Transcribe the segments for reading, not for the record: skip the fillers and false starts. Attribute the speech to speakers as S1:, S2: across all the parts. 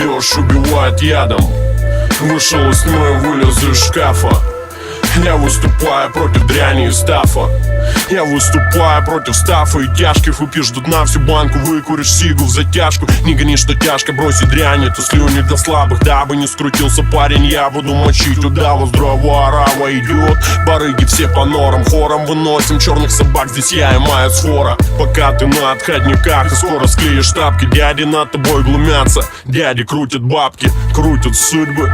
S1: молодежь убивает ядом. Вышел из тьмы, вылез из шкафа. Я выступаю против дряни и стафа. Я выступаю против стафа и тяжких. Выпьешь до дна всю банку, выкуришь сигу в затяжку. Не гони, что тяжко, бросить дрянь, это слюни для слабых. Дабы не скрутился парень, я буду мочить удава. Здраво орава идет, барыги все по норам. Хором выносим черных собак, здесь я и моя сфора. Пока ты на отходниках и скоро склеишь тапки. Дяди над тобой глумятся, дяди крутят бабки, крутят судьбы,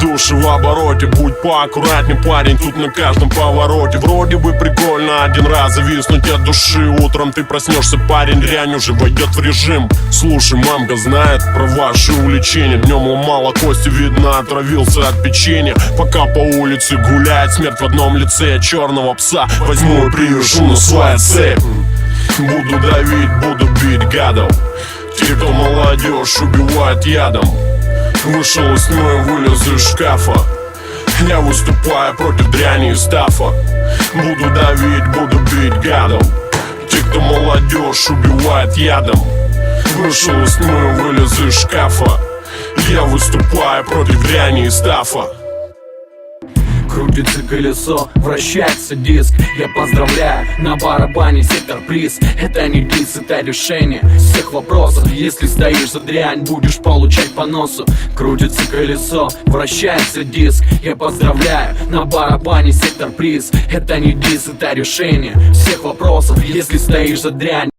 S1: души в обороте. Будь поаккуратней, парень, тут на каждом повороте. Вроде бы прикольно один раз зависнуть от души. Утром ты проснешься, парень, дрянь уже войдет в режим. Слушай, мамка знает про ваши увлечения. Днем ломала кости, видно, отравился от печенья. Пока по улице гуляет смерть в одном лице. Я черного пса возьму и привяжу на свою цепь. Буду давить, буду бить гадов. Те, кто молодежь убивает ядом. Вышел из тьмы, вылез из шкафа. Я выступаю против дряни и стафа. Буду давить, буду бить гадов. Те, кто молодежь убивает ядом. Вышел из тьмы, вылез из шкафа. Я выступаю против дряни и стафа.
S2: Крутится колесо, вращается диск. Я поздравляю, на барабане сектор приз. Это не дисс, это решение всех вопросов. Если стоишь за дрянь, будешь получать по носу. Крутится колесо, вращается диск. Я поздравляю, на барабане сектор приз. Это не дисс, это решение всех вопросов. Если стоишь за дрянь.